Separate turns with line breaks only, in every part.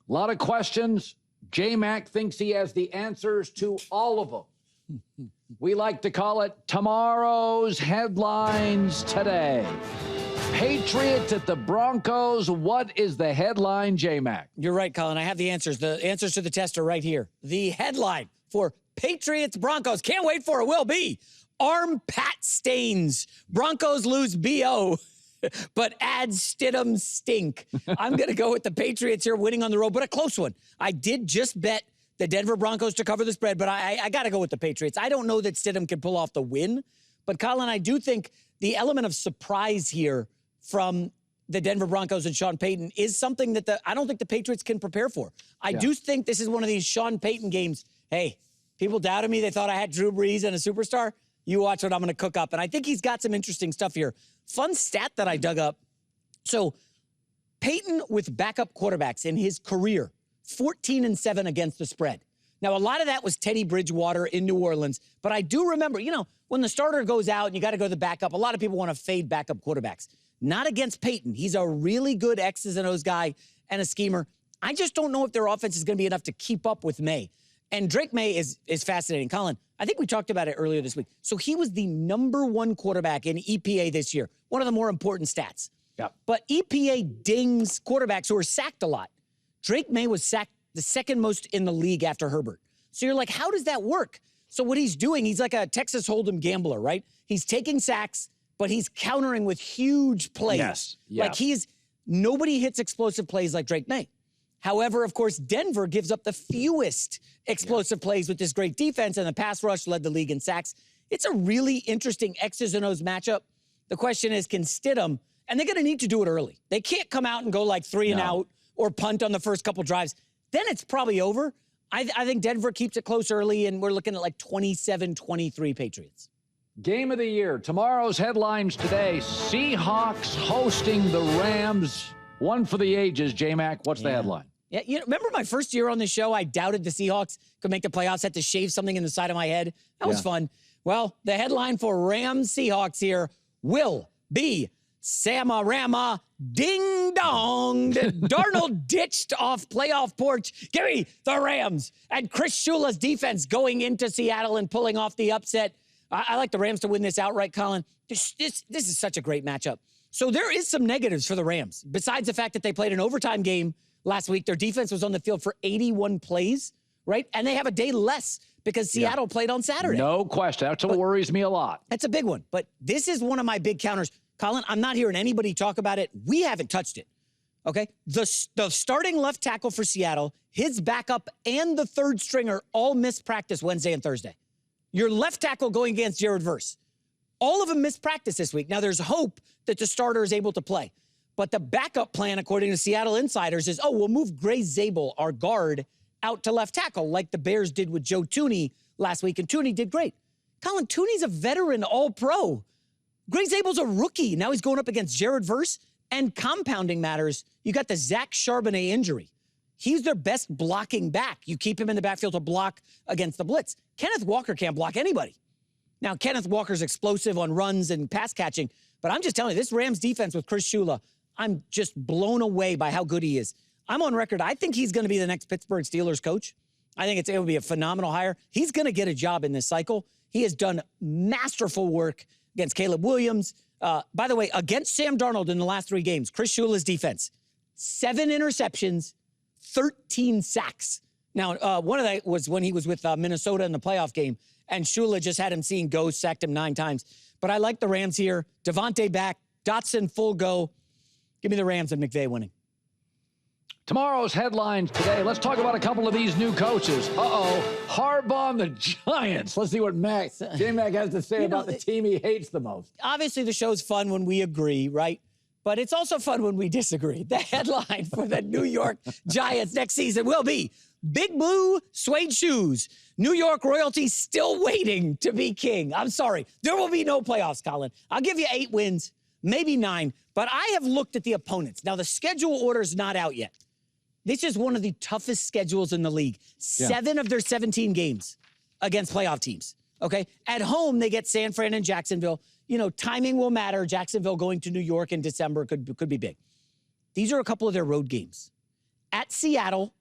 A lot of questions. J-Mac thinks he has the answers to all of them. We like to call it tomorrow's headlines today. Patriots at the Broncos. What is the headline, J-Mac?
You're right, Colin. I have the answers. The answers to the test are right here. The headline for Patriots Broncos. Can't wait for it. Will be arm pat stains. Broncos lose BO, but add Stidham stink. I'm going to go with the Patriots here winning on the road, but a close one. I did just bet the Denver Broncos to cover the spread, but I got to go with the Patriots. I don't know that Stidham can pull off the win, but Colin, I do think the element of surprise here from the Denver Broncos and Sean Payton is something that I don't think the Patriots can prepare for. I do think this is one of these Sean Payton games. Hey, people doubted me. They thought I had Drew Brees and a superstar. You watch what I'm going to cook up. And I think he's got some interesting stuff here. Fun stat that I dug up. So Payton with backup quarterbacks in his career, 14-7 against the spread. Now, a lot of that was Teddy Bridgewater in New Orleans. But I do remember, when the starter goes out and you got to go to the backup, a lot of people want to fade backup quarterbacks. Not against Payton. He's a really good X's and O's guy and a schemer. I just don't know if their offense is going to be enough to keep up with May. And Drake May is fascinating. Colin, I think we talked about it earlier this week. So he was the #1 quarterback in EPA this year. One of the more important stats.
Yep.
But EPA dings quarterbacks who are sacked a lot. Drake May was sacked the second most in the league after Herbert. So you're like, how does that work? So what he's doing, he's like a Texas Hold'em gambler, right? He's taking sacks, but he's countering with huge plays.
Yes. Yeah.
Like nobody hits explosive plays like Drake May. However, of course, Denver gives up the fewest explosive plays with this great defense, and the pass rush led the league in sacks. It's a really interesting X's and O's matchup. The question is, can Stidham, and they're going to need to do it early. They can't come out and go like 3 and out or punt on the first couple drives. Then it's probably over. I think Denver keeps it close early, and we're looking at like 27-23 Patriots.
Game of the year. Tomorrow's headlines today. Seahawks hosting the Rams. One for the ages. J-Mac, what's the headline?
Yeah, remember my first year on the show, I doubted the Seahawks could make the playoffs, had to shave something in the side of my head. That was fun. Well, the headline for Rams Seahawks here will be Samarama ding dong. Darnold ditched off playoff porch. Give me the Rams. And Chris Shula's defense going into Seattle and pulling off the upset. I like the Rams to win this outright, Colin. This is such a great matchup. So there is some negatives for the Rams. Besides the fact that they played an overtime game last week, their defense was on the field for 81 plays, right? And they have a day less because Seattle played on Saturday.
No question. That's what worries me a lot.
That's a big one. But this is one of my big counters. Colin, I'm not hearing anybody talk about it. We haven't touched it, okay? The starting left tackle for Seattle, his backup, and the third stringer all missed practice Wednesday and Thursday. Your left tackle going against Jared Verse. All of them missed practice this week. Now, there's hope that the starter is able to play. But the backup plan, according to Seattle insiders, is, we'll move Gray Zabel, our guard, out to left tackle, like the Bears did with Joe Thuney last week, and Thuney did great. Colin, Thuney's a veteran all-pro. Gray Zabel's a rookie. Now he's going up against Jared Verse, and compounding matters. You got the Zach Charbonnet injury. He's their best blocking back. You keep him in the backfield to block against the blitz. Kenneth Walker can't block anybody. Now, Kenneth Walker's explosive on runs and pass catching, but I'm just telling you, this Rams defense with Chris Shula, I'm just blown away by how good he is. I'm on record. I think he's going to be the next Pittsburgh Steelers coach. I think it would be a phenomenal hire. He's going to get a job in this cycle. He has done masterful work against Caleb Williams. By the way, against Sam Darnold in the last 3 games, Chris Shula's defense, 7 interceptions, 13 sacks. Now, one of that was when he was with Minnesota in the playoff game, and Shula just had him seeing ghosts, sacked him 9 times. But I like the Rams here. Devontae back, Dotson full go. Give me the Rams and McVay winning.
Tomorrow's headlines today. Let's talk about a couple of these new coaches. Harbaugh and the Giants. Let's see what J-Mac has to say about the team he hates the most.
Obviously, the show's fun when we agree, right? But it's also fun when we disagree. The headline for the New York Giants next season will be Big Blue Suede Shoes. New York royalty still waiting to be king. I'm sorry. There will be no playoffs, Colin. I'll give you 8 wins, maybe 9. But I have looked at the opponents. Now, the schedule order's not out yet. This is one of the toughest schedules in the league. 7 of their 17 games against playoff teams, okay? At home, they get San Fran and Jacksonville. Timing will matter. Jacksonville going to New York in December could be big. These are a couple of their road games. At Seattle,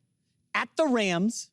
at the Rams,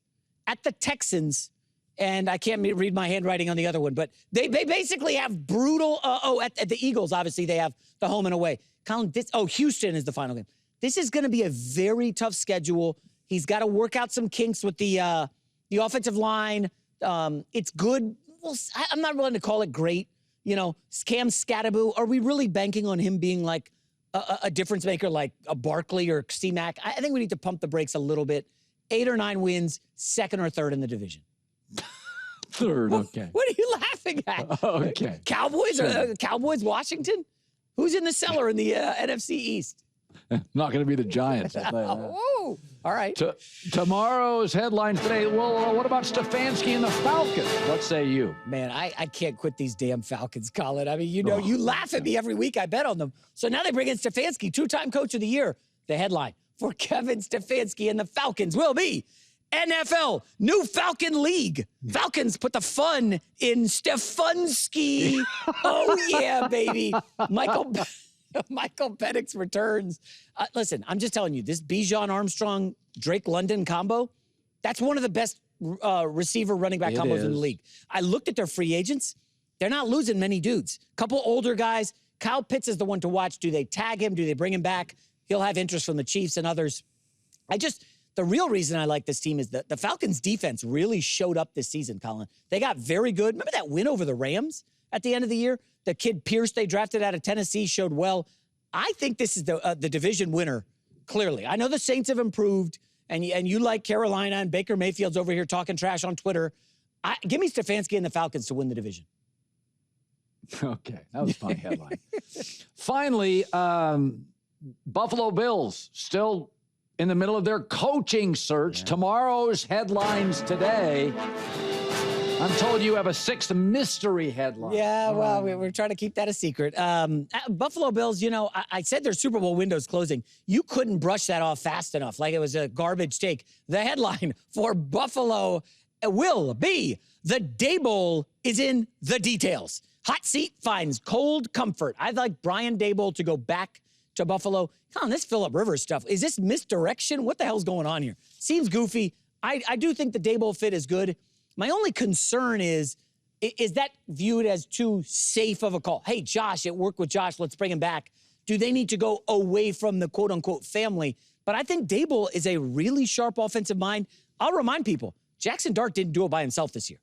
at the Texans, and I can't read my handwriting on the other one, but they basically have brutal, at the Eagles, obviously, they have the home and away. Colin, Houston is the final game. This is going to be a very tough schedule. He's got to work out some kinks with the offensive line. It's good. Well, I'm not willing to call it great. You know, Cam Scatteraboo, are we really banking on him being like a difference maker like a Barkley or C-Mac? I think we need to pump the brakes a little bit. 8 or 9 wins, second or third in the division.
Third, okay.
What are you laughing at?
Okay.
Cowboys, Washington? Who's in the cellar in the NFC East?
Not going to be the Giants. I'll tell you that.
Oh, all right.
Tomorrow's headlines today. Well, what about Stefanski and the Falcons? What say you?
Man, I can't quit these damn Falcons, Colin. I mean, you know, you laugh at me every week. I bet on them. So now they bring in Stefanski, 2-time coach of the year. The headline for Kevin Stefanski and the Falcons will be NFL, new Falcon League. Falcons put the fun in Stefanski. Oh, yeah, baby. Michael Penix returns. Listen, I'm just telling you, this Bijan Armstrong, Drake London combo, that's one of the best receiver running back combos in the league. I looked at their free agents. They're not losing many dudes. Couple older guys. Kyle Pitts is the one to watch. Do they tag him? Do they bring him back? He'll have interest from the Chiefs and others. The real reason I like this team is that the Falcons defense really showed up this season, Colin. They got very good. Remember that win over the Rams at the end of the year? The kid Pierce they drafted out of Tennessee showed well. I think this is the division winner, clearly. I know the Saints have improved, and you like Carolina, and Baker Mayfield's over here talking trash on Twitter. Give me Stefanski and the Falcons to win the division.
Okay, that was a funny headline. Finally, Buffalo Bills still in the middle of their coaching search. Yeah. Tomorrow's headlines today. I'm told you have a 6th mystery headline.
Yeah, well, we're trying to keep that a secret. Buffalo Bills, you know, I said their Super Bowl window's closing. You couldn't brush that off fast enough, like it was a garbage take. The headline for Buffalo will be, the Day Bowl is in the details. Hot seat finds cold comfort. I'd like Brian Daboll to go back to Buffalo. Come on, this Phillip Rivers stuff. Is this misdirection? What the hell's going on here? Seems goofy. I do think the Daboll fit is good. My only concern is that viewed as too safe of a call? Hey, Josh, it worked with Josh. Let's bring him back. Do they need to go away from the quote-unquote family? But I think Daboll is a really sharp offensive mind. I'll remind people, Jackson Dart didn't do it by himself this year.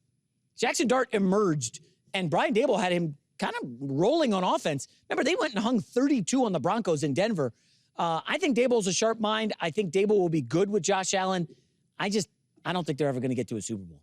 Jackson Dart emerged, and Brian Daboll had him kind of rolling on offense. Remember, they went and hung 32 on the Broncos in Denver. I think Daboll's a sharp mind. I think Daboll will be good with Josh Allen. I don't think they're ever going to get to a Super Bowl.